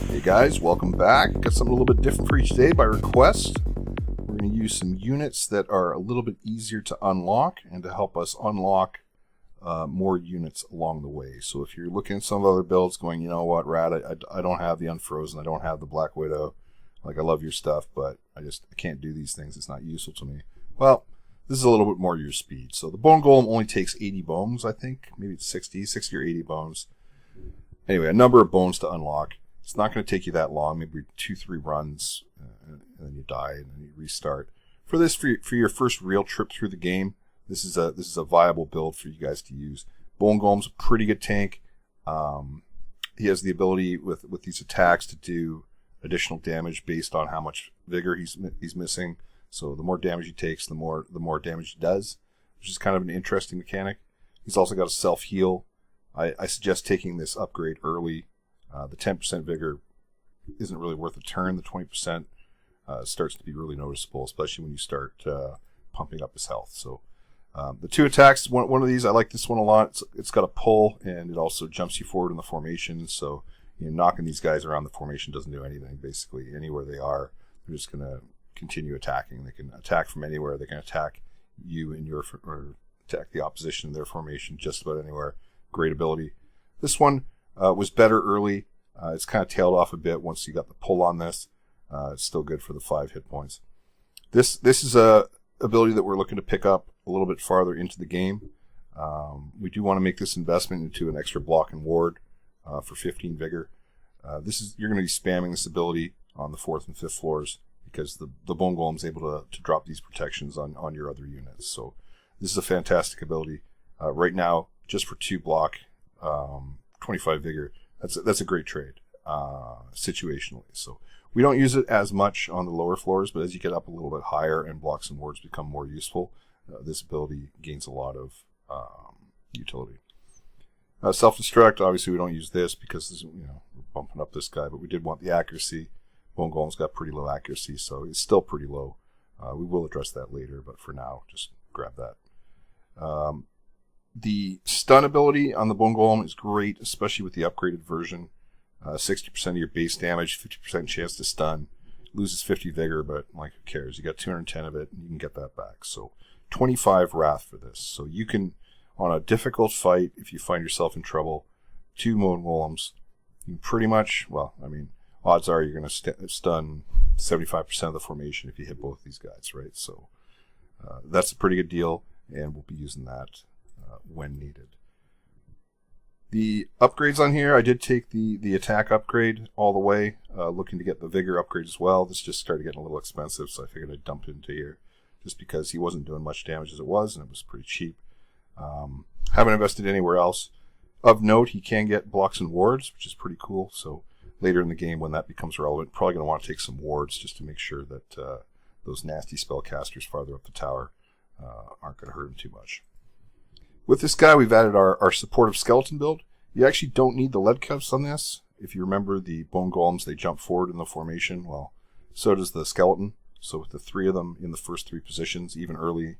Hey guys, welcome back. Got something a little bit different for you today by request. We're going to use some units that are a little bit easier to unlock and to help us unlock more units along the way. So if you're looking at some other builds going, you know what, Rad, I don't have the Unfrozen, I don't have the Black Widow, like I love your stuff, but I can't do these things, it's not useful to me. Well, this is a little bit more your speed. So the Bone Golem only takes 80 bones, I think. Maybe it's 60 or 80 bones. Anyway, a number of bones to unlock. It's not going to take you that long, maybe 2-3 runs, and then you die, and then you restart. For your first real trip through the game, this is a viable build for you guys to use. Bone Golem's a pretty good tank. He has the ability with these attacks to do additional damage based on how much vigor he's missing. So the more damage he takes, the more damage he does, which is kind of an interesting mechanic. He's also got a self-heal. I suggest taking this upgrade early. The 10% vigor isn't really worth a turn. The 20% starts to be really noticeable, especially when you start pumping up his health. So the two attacks, one of these, I like this one a lot. It's got a pull, and it also jumps you forward in the formation. So knocking these guys around the formation doesn't do anything. Basically, anywhere they are, they're just going to continue attacking. They can attack from anywhere. They can attack you in your, or attack the opposition in their formation just about anywhere. Great ability. This one was better early. It's kind of tailed off a bit once you got the pull on this. It's still good for the 5 hit points. This is a ability that we're looking to pick up a little bit farther into the game. We do want to make this investment into an extra block and ward for 15 vigor. You're going to be spamming this ability on the 4th and 5th floors, because the Bone Golem is able to drop these protections on your other units. So this is a fantastic ability. Right now, just for 2 block, 25 vigor, that's a great trade situationally. So we don't use it as much on the lower floors, but as you get up a little bit higher and blocks and wards become more useful, this ability gains a lot of utility. Self-destruct, obviously we don't use this because we're bumping up this guy, but we did want the accuracy. Bone Golem's got pretty low accuracy, so it's still pretty low. We will address that later, but for now, just grab that. The stun ability on the Bone Golem is great, especially with the upgraded version. 60% of your base damage, 50% chance to stun. Loses 50 vigor, but who cares? You got 210 of it, and you can get that back. So 25 wrath for this. So you can, on a difficult fight, if you find yourself in trouble, 2 Bone Golems, you can pretty much, odds are you're going to stun 75% of the formation if you hit both these guys, right? So that's a pretty good deal, and we'll be using that when needed. The upgrades on here, I did take the attack upgrade all the way, looking to get the vigor upgrade as well. This just started getting a little expensive, so I figured I'd dump it into here, just because he wasn't doing much damage as it was, and it was pretty cheap. Haven't invested anywhere else. Of note, he can get blocks and wards, which is pretty cool, so later in the game when that becomes relevant, probably going to want to take some wards just to make sure that those nasty spellcasters farther up the tower aren't going to hurt him too much. With this guy, we've added our supportive skeleton build. You actually don't need the lead cuffs on this. If you remember the Bone Golems, they jump forward in the formation. Well, so does the skeleton. So with the 3 of them in the first 3 positions, even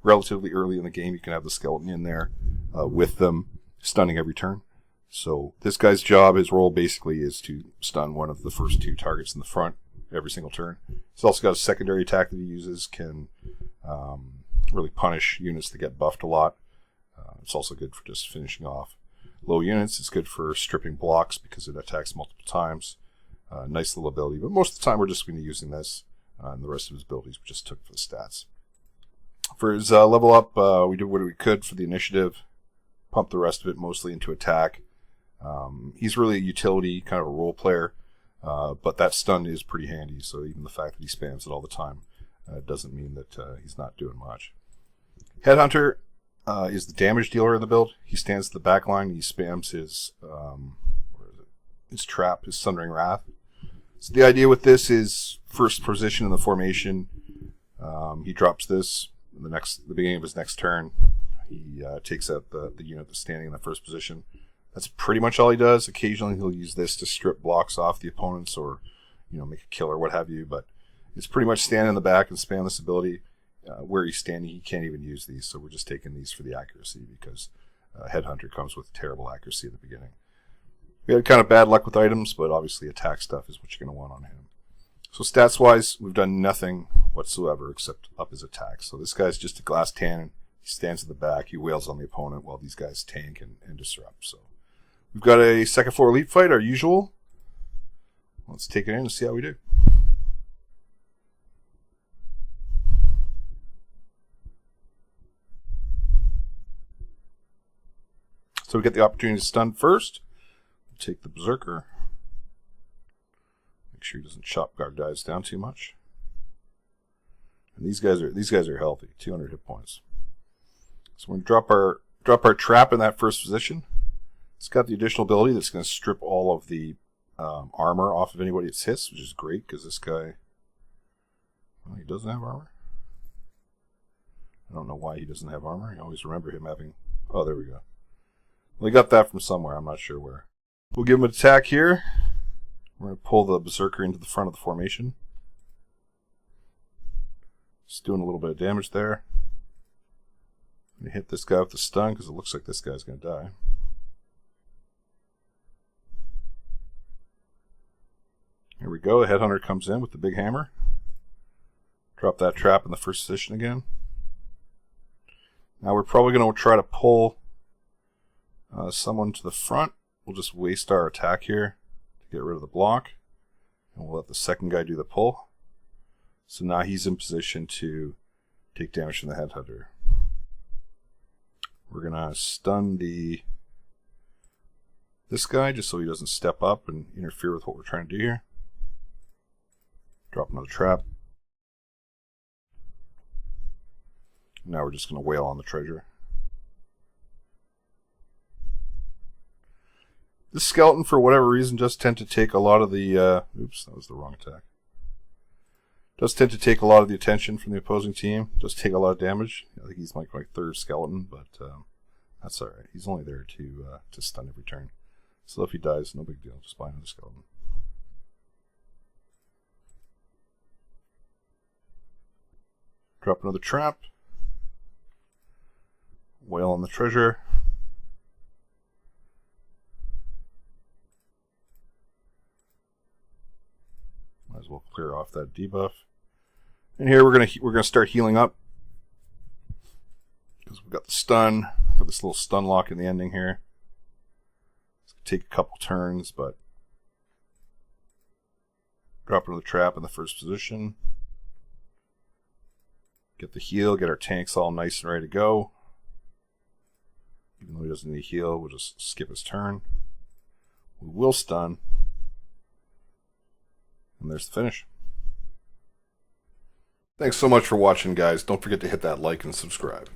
relatively early in the game, you can have the skeleton in there with them stunning every turn. So this guy's job, his role basically is to stun one of the first 2 targets in the front every single turn. He's also got a secondary attack that he uses, can really punish units that get buffed a lot. It's also good for just finishing off low units. It's good for stripping blocks because it attacks multiple times. Nice little ability, but most of the time we're just going to be using this, and the rest of his abilities we just took for the stats. For his level up, we did what we could for the initiative, pumped the rest of it mostly into attack. He's really a utility, kind of a role player, but that stun is pretty handy, so even the fact that he spams it all the time doesn't mean that he's not doing much. Headhunter is the damage dealer in the build. He stands at the back line, he spams his trap, his Sundering Wrath. So the idea with this is first position in the formation. He drops this in the beginning of his next turn. He takes out the unit that's standing in the first position. That's pretty much all he does. Occasionally he'll use this to strip blocks off the opponents or make a kill or what have you, but it's pretty much stand in the back and spam this ability. Where he's standing, he can't even use these, so we're just taking these for the accuracy because Headhunter comes with terrible accuracy at the beginning. We had kind of bad luck with items, but obviously attack stuff is what you're going to want on him. So stats-wise, we've done nothing whatsoever except up his attack. So this guy's just a glass cannon. He stands at the back. He wails on the opponent while these guys tank and disrupt. So we've got a second floor elite fight, our usual. Let's take it in and see how we do. So we get the opportunity to stun first. We'll take the Berserker. Make sure he doesn't chop our guys down too much. And these guys are healthy, 200 hit points. So we're gonna drop our trap in that first position. It's got the additional ability that's going to strip all of the armor off of anybody it's hits, which is great because this guy, well, he doesn't have armor. I don't know why he doesn't have armor. I always remember him having. Oh, there we go. Well, he got that from somewhere. I'm not sure where. We'll give him an attack here. We're going to pull the Berserker into the front of the formation. Just doing a little bit of damage there. I'm going to hit this guy with the stun because it looks like this guy's going to die. Here we go. The Headhunter comes in with the big hammer. Drop that trap in the first position again. Now we're probably going to try to pull someone to the front. We'll just waste our attack here to get rid of the block. And we'll let the second guy do the pull. So now he's in position to take damage from the Headhunter. We're going to stun this guy just so he doesn't step up and interfere with what we're trying to do here. Drop another trap. Now we're just going to wail on the treasure. This skeleton, for whatever reason, does tend to take a lot of the... oops, that was the wrong attack. Does tend to take a lot of the attention from the opposing team. Does take a lot of damage. I think he's like my third skeleton, but that's alright. He's only there to stun every turn. So if he dies, no big deal. Just buy another skeleton. Drop another trap. Wail on the treasure. Might as well clear off that debuff. And here we're gonna start healing up because we've got the stun. Got this little stun lock in the ending here. It's gonna take a couple turns, but drop another trap in the first position. Get the heal. Get our tanks all nice and ready to go. Even though he doesn't need a heal, we'll just skip his turn. We will stun. And there's the finish. Thanks so much for watching, guys. Don't forget to hit that like and subscribe.